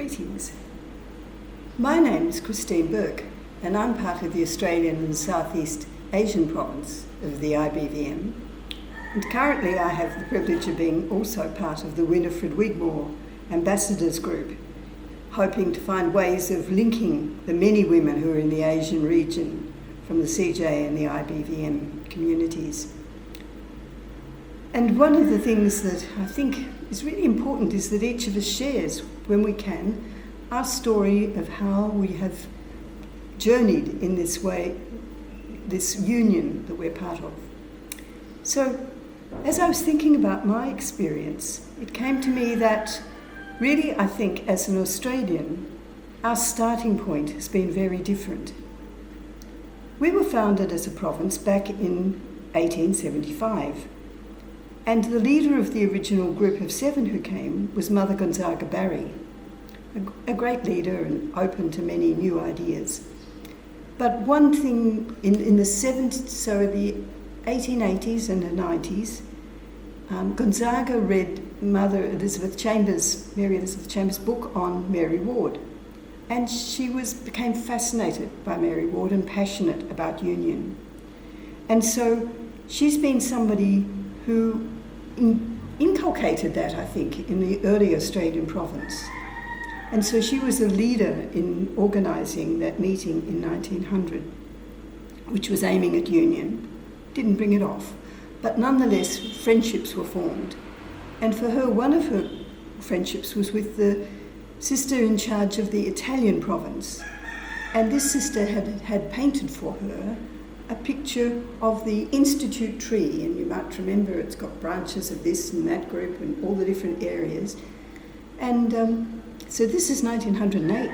Greetings. My name is Christine Burke, and I'm part of the Australian and Southeast Asian province of the IBVM. And currently I have the privilege of being also part of the Winifred Wigmore Ambassadors Group, hoping to find ways of linking the many women who are in the Asian region from the CJ and the IBVM communities. And one of the things that I think is really important is that each of us shares, when we can, our story of how we have journeyed in this way, this union that we're part of. So, as I was thinking about my experience, it came to me that really, I think, as an Australian, our starting point has been very different. We were founded as a province back in 1875. And the leader of the original group of 7 who came was Mother Gonzaga, a great leader and open to many new ideas. But one thing in the 1880s and the 90s, Gonzaga read Mary Elizabeth Chambers' book on Mary Ward. And she became fascinated by Mary Ward and passionate about union. And so she's been somebody who inculcated that, I think, in the early Australian province. And so she was a leader in organising that meeting in 1900, which was aiming at union. Didn't bring it off, but nonetheless, friendships were formed. And for her, one of her friendships was with the sister in charge of the Italian province. And this sister had painted for her a picture of the Institute tree, and you might remember it's got branches of this and that group and all the different areas. And so this is 1908,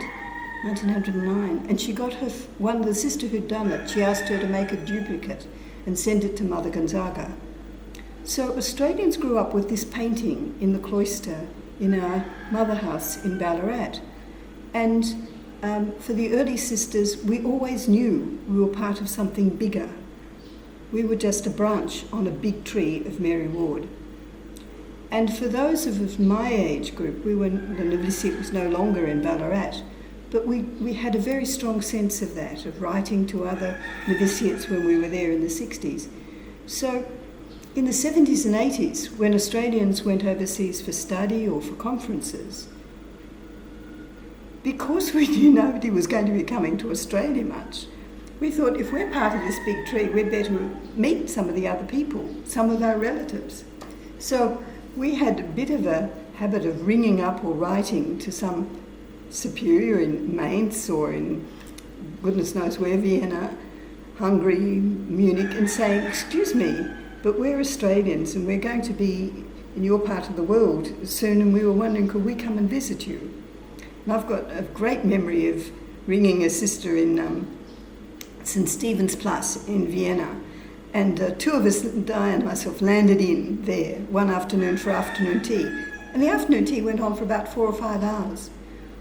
1909, and she got the sister who'd done it, she asked her to make a duplicate and send it to Mother Gonzaga. So Australians grew up with this painting in the cloister in our mother house in Ballarat. And for the early sisters, we always knew we were part of something bigger. We were just a branch on a big tree of Mary Ward. And for those of my age group, the novitiate was no longer in Ballarat, but we had a very strong sense of that, of writing to other novitiates when we were there in the 60s. So in the 70s and 80s, when Australians went overseas for study or for conferences, because we knew nobody was going to be coming to Australia much, we thought if we're part of this big tree, we'd better meet some of the other people, some of our relatives. So we had a bit of a habit of ringing up or writing to some superior in Mainz or in goodness knows where, Vienna, Hungary, Munich, and saying, "Excuse me, but we're Australians and we're going to be in your part of the world soon, and we were wondering, could we come and visit you?" And I've got a great memory of ringing a sister in St. Stephen's Plus in Vienna. And 2 of us, Di and myself, landed in there one afternoon for afternoon tea. And the afternoon tea went on for about 4 or 5 hours,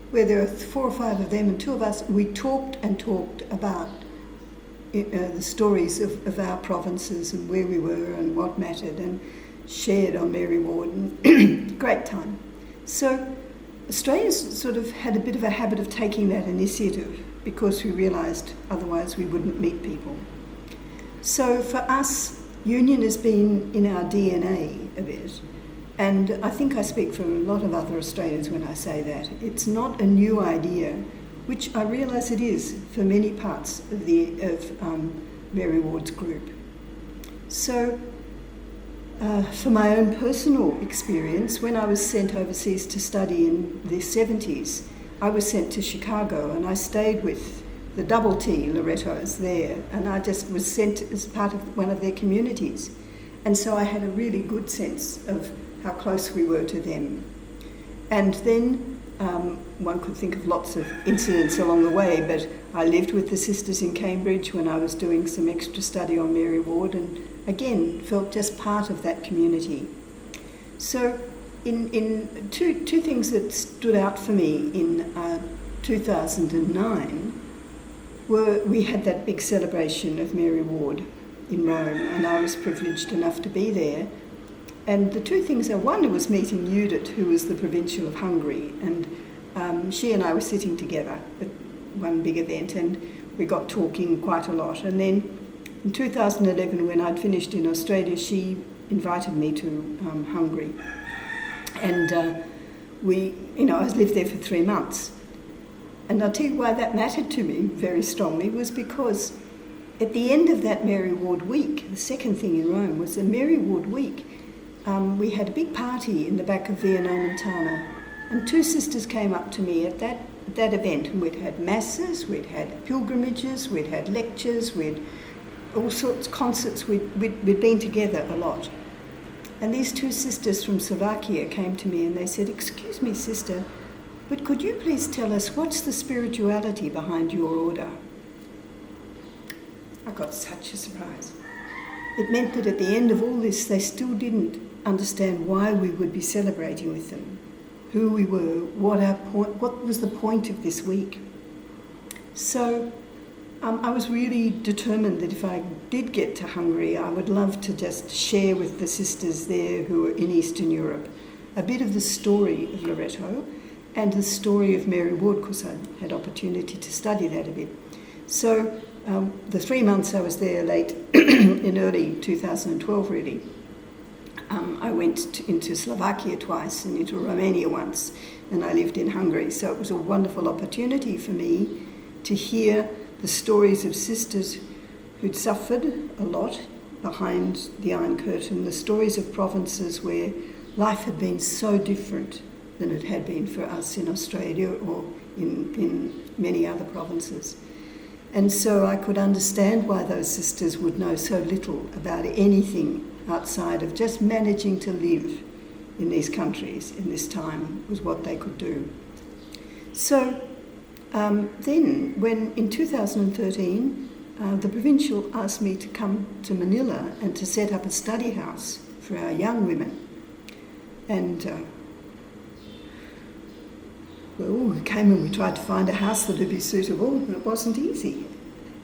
where there were 4 or 5 of them and 2 of us. We talked and talked about the stories of our provinces and where we were and what mattered, and shared on Mary Ward. And great time. So Australians sort of had a bit of a habit of taking that initiative because we realised otherwise we wouldn't meet people. So for us, union has been in our DNA a bit. And I think I speak for a lot of other Australians when I say that. It's not a new idea, which I realise it is for many parts of Mary Ward's group. So for my own personal experience, when I was sent overseas to study in the 70s, I was sent to Chicago and I stayed with the Double T Lorettos there, and I just was sent as part of one of their communities. And so I had a really good sense of how close we were to them. And then one could think of lots of incidents along the way, but I lived with the sisters in Cambridge when I was doing some extra study on Mary Ward, and again felt just part of that community. So in two things that stood out for me in 2009 were we had that big celebration of Mary Ward in Rome, and I was privileged enough to be there. And the 2 things I wonder was meeting Judith, who was the provincial of Hungary, and she and I were sitting together at one big event, and we got talking quite a lot. And then in 2011, when I'd finished in Australia, she invited me to Hungary. And I lived there for 3 months. And I'll tell you why that mattered to me very strongly, was because at the end of that Mary Ward week, the second thing in Rome was the Mary Ward week, we had a big party in the back of Via Nomentana, and 2 sisters came up to me at that event, and we'd had masses, we'd had pilgrimages, we'd had lectures, we'd all sorts of concerts, we'd been together a lot. And these 2 sisters from Slovakia came to me and they said, "Excuse me, sister, but could you please tell us what's the spirituality behind your order?" I got such a surprise. It meant that at the end of all this, they still didn't understand why we would be celebrating with them, who we were, what was the point of this week. So I was really determined that if I did get to Hungary, I would love to just share with the sisters there who are in Eastern Europe a bit of the story of Loreto and the story of Mary Ward, because I had opportunity to study that a bit. So the 3 months I was there late in early 2012 really, I went into Slovakia twice and into Romania once, and I lived in Hungary. So it was a wonderful opportunity for me to hear the stories of sisters who'd suffered a lot behind the Iron Curtain, the stories of provinces where life had been so different than it had been for us in Australia or in many other provinces. And so I could understand why those sisters would know so little about anything outside of just managing to live in these countries in this time was what they could do. So then, when in 2013, the provincial asked me to come to Manila and to set up a study house for our young women. And we came and we tried to find a house that would be suitable, and it wasn't easy.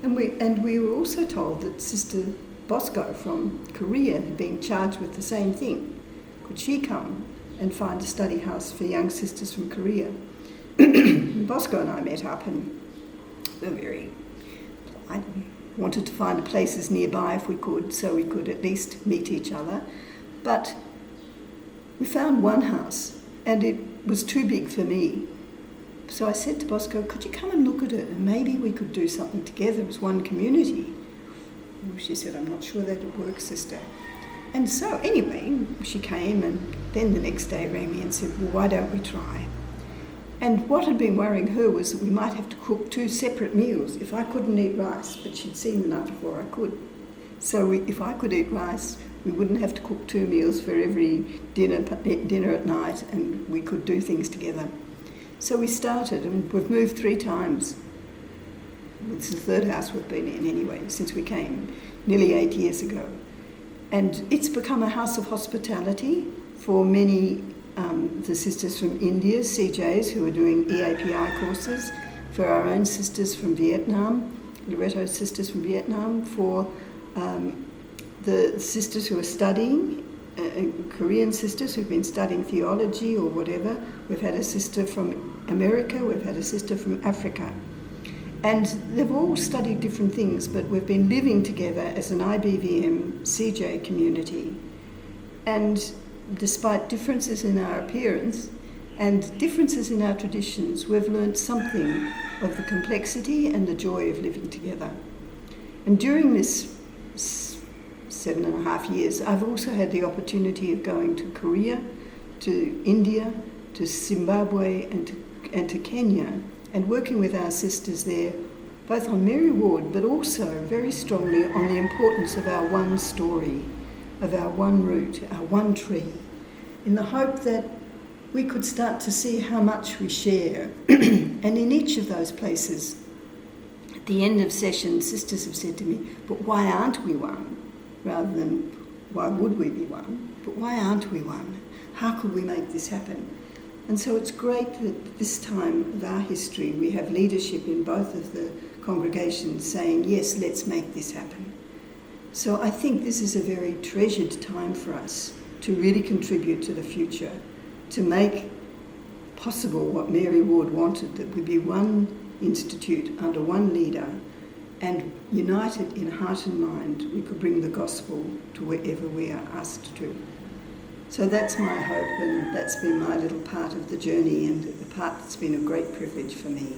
And we were also told that Sister Bosco from Korea had been charged with the same thing. Could she come and find a study house for young sisters from Korea? Bosco and I met up and were very polite. We wanted to find places nearby if we could, so we could at least meet each other. But we found one house and it was too big for me. So I said to Bosco, "Could you come and look at it and maybe we could do something together as one community?" She said, "I'm not sure that it works, sister." And so anyway, she came, and then the next day rang me and said, "Well, why don't we try?" And what had been worrying her was that we might have to cook 2 separate meals. If I couldn't eat rice, but she'd seen the night before I could. So if I could eat rice, we wouldn't have to cook 2 meals for every dinner at night, and we could do things together. So we started, and we've moved 3 times. It's the 3rd house we've been in anyway, since we came nearly 8 years ago. And it's become a house of hospitality for many the sisters from India, CJs, who are doing EAPI courses, for our own sisters from Vietnam, Loreto sisters from Vietnam, for the sisters who are studying, Korean sisters who've been studying theology or whatever. We've had a sister from America, we've had a sister from Africa. And they've all studied different things, but we've been living together as an IBVM-CJ community. And despite differences in our appearance and differences in our traditions, we've learned something of the complexity and the joy of living together. And during this 7.5 years, I've also had the opportunity of going to Korea, to India, to Zimbabwe and to Kenya, and working with our sisters there, both on Mary Ward, but also very strongly on the importance of our one story, of our one root, our one tree, in the hope that we could start to see how much we share. And in each of those places, at the end of sessions, sisters have said to me, "But why aren't we one?" Rather than, "Why would we be one?" But why aren't we one? How could we make this happen? And so it's great that this time of our history we have leadership in both of the congregations saying, "Yes, let's make this happen." So I think this is a very treasured time for us to really contribute to the future, to make possible what Mary Ward wanted, that we be one institute under one leader, and united in heart and mind, we could bring the gospel to wherever we are asked to. So that's my hope, and that's been my little part of the journey, and the part that's been a great privilege for me.